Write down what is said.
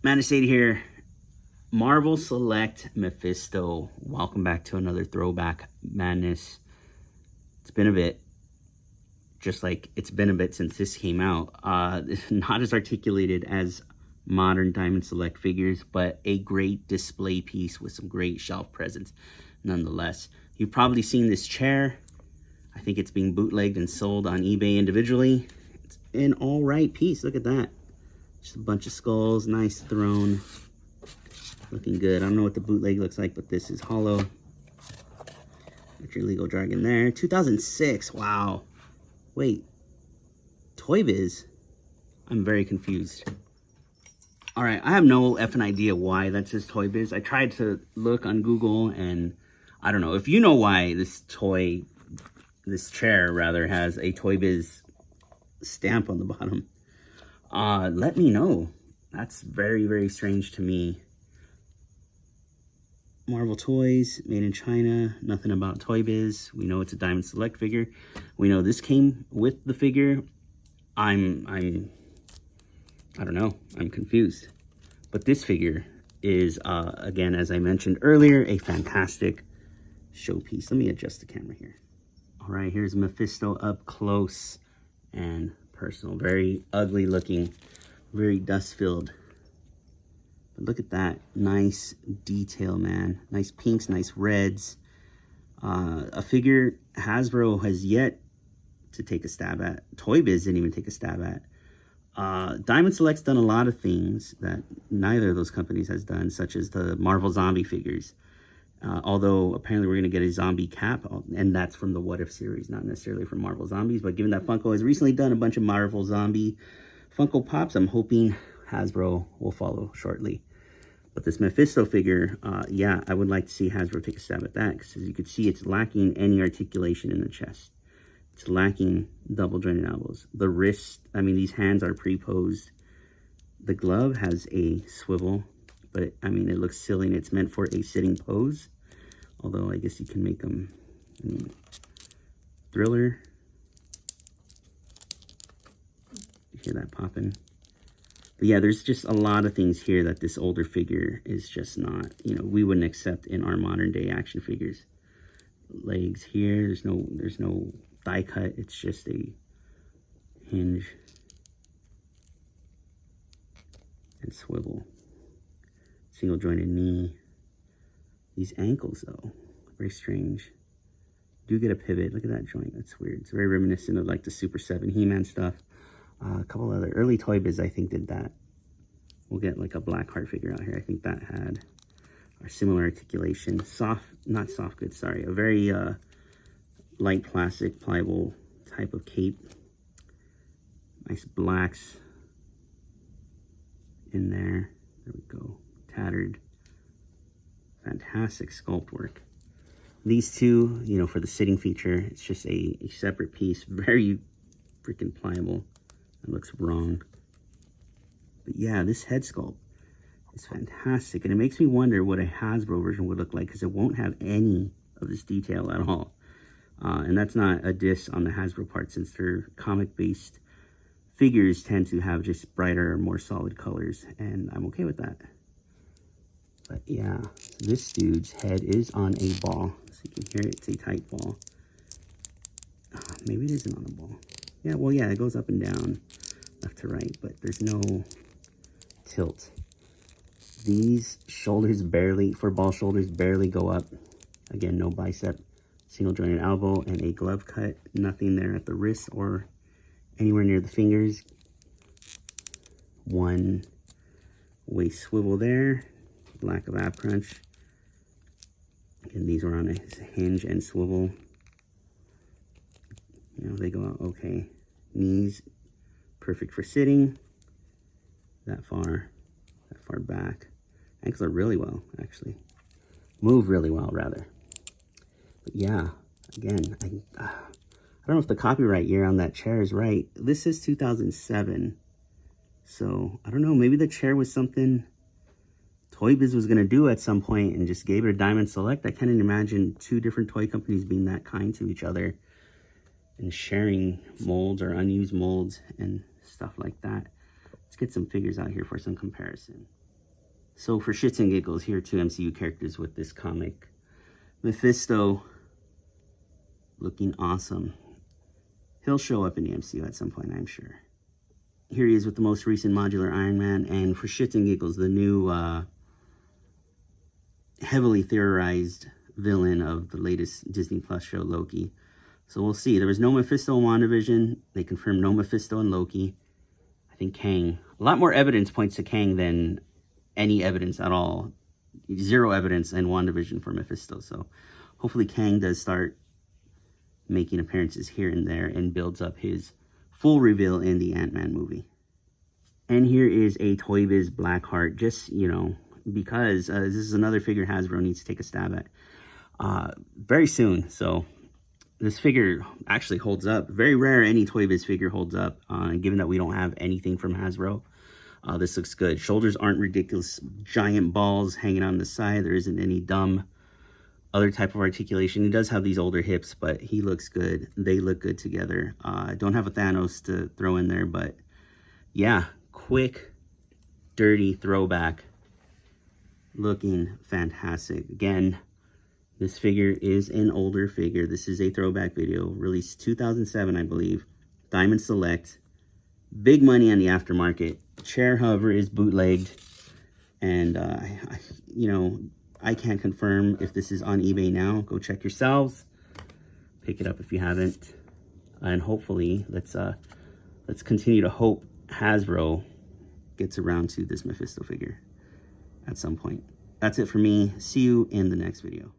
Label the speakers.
Speaker 1: Madness here. Marvel Select Mephisto. Welcome back to another Throwback Madness. It's been a bit, just like it's been a bit since this came out. It's not as articulated as modern Diamond Select figures, but a great display piece with some great shelf presence nonetheless. You've probably seen this chair. I think it's being bootlegged and sold on eBay individually. It's an all right piece. Look at that. Just a bunch of skulls, nice throne. Looking good. I don't know what the bootleg looks like, but this is hollow. Got your legal dragon there. 2006. Wow. Wait. Toy Biz? I'm very confused. All right. I have no effing idea why that says Toy Biz. I tried to look on Google, and I don't know. If you know why this chair rather, has a Toy Biz stamp on the bottom, let me know. That's very, very strange to me. Marvel Toys, made in China, nothing about Toy Biz. We know it's a Diamond Select figure. We know this came with the figure. I don't know, I'm confused. But this figure is, again, as I mentioned earlier, a fantastic showpiece. Let me adjust the camera here. All right, here's Mephisto up close and personal. Very ugly looking, very dust-filled. Look at that nice detail, man. Nice pinks, nice reds. A figure Hasbro has yet to take a stab at. Toy Biz didn't even take a stab at. Diamond Select's done a lot of things that neither of those companies has done, such as the Marvel Zombie figures. Although apparently we're going to get a zombie cap, and that's from the What If series, not necessarily from Marvel Zombies. But given that Funko has recently done a bunch of Marvel Zombie Funko Pops, I'm hoping Hasbro will follow shortly. But this Mephisto figure, yeah, I would like to see Hasbro take a stab at that, because as you can see, it's lacking any articulation in the chest. It's lacking double jointed elbows. The wrist, I mean, these hands are pre-posed. The glove has a swivel, but I mean, it looks silly, and it's meant for a sitting pose. Although I guess you can make them, Thriller. You hear that popping? But yeah, there's just a lot of things here that this older figure is just not, we wouldn't accept in our modern day action figures. Legs here, there's no die cut. It's just a hinge and swivel. Single jointed knee. These ankles though, very strange. Do get a pivot. Look at that joint. That's weird. It's very reminiscent of like the Super 7 He-Man stuff. A couple other early Toy Biz, I think, did that. We'll get like a black heart figure out here. I think that had a similar articulation. Not soft goods, sorry. A very light plastic, pliable type of cape. Nice blacks in there. There we go. Tattered. Fantastic sculpt work. These two, for the sitting feature, it's just a separate piece. Very freaking pliable. It looks wrong. But yeah, this head sculpt is fantastic. And it makes me wonder what a Hasbro version would look like, because it won't have any of this detail at all. And that's not a diss on the Hasbro part, since their comic-based figures tend to have just brighter, more solid colors. And I'm okay with that. But yeah, this dude's head is on a ball. So you can hear it. It's a tight ball. Maybe it isn't on a ball. Yeah, well, yeah, it goes up and down, left to right, but there's no tilt. These shoulders barely, for ball shoulders, barely go up. Again, no bicep, single jointed elbow, and a glove cut. Nothing there at the wrist or anywhere near the fingers. One waist swivel there. Lack of ab crunch. Again, these are on a hinge and swivel. They go out okay. Knees, perfect for sitting. That far back. Ankles are really well, actually. Move really well, rather. But yeah, again, I don't know if the copyright year on that chair is right. This is 2007. So, I don't know, maybe the chair was something Toy Biz was going to do at some point and just gave it a Diamond Select. I can't imagine two different toy companies being that kind to each other and sharing molds or unused molds and stuff like that. Let's get some figures out here for some comparison. So for shits and giggles, here are two MCU characters with this comic. Mephisto, looking awesome. He'll show up in the MCU at some point, I'm sure. Here he is with the most recent modular Iron Man, and for shits and giggles, the new heavily theorized villain of the latest Disney Plus show, Loki. So we'll see. There was no Mephisto in WandaVision. They confirmed no Mephisto in Loki. I think Kang. A lot more evidence points to Kang than any evidence at all. Zero evidence in WandaVision for Mephisto. So hopefully Kang does start making appearances here and there and builds up his full reveal in the Ant-Man movie. And here is a Toy Biz Blackheart, just, you know, because this is another figure Hasbro needs to take a stab at very soon. So this figure actually holds up. Very rare any Toy Biz figure holds up, given that we don't have anything from Hasbro. This looks good. Shoulders aren't ridiculous giant balls hanging on the side. There isn't any dumb other type of articulation. He does have these older hips, but he looks good. They look good together. I don't have a Thanos to throw in there, but yeah, quick, dirty throwback. Looking fantastic. Again, this figure is an older figure. This is a throwback video, released 2007, I believe. Diamond Select. Big money on the aftermarket. Chair hover is bootlegged. And, you know, I can't confirm if this is on eBay now. Go check yourselves. Pick it up if you haven't. And hopefully, let's continue to hope Hasbro gets around to this Mephisto figure at some point. That's it for me. See you in the next video.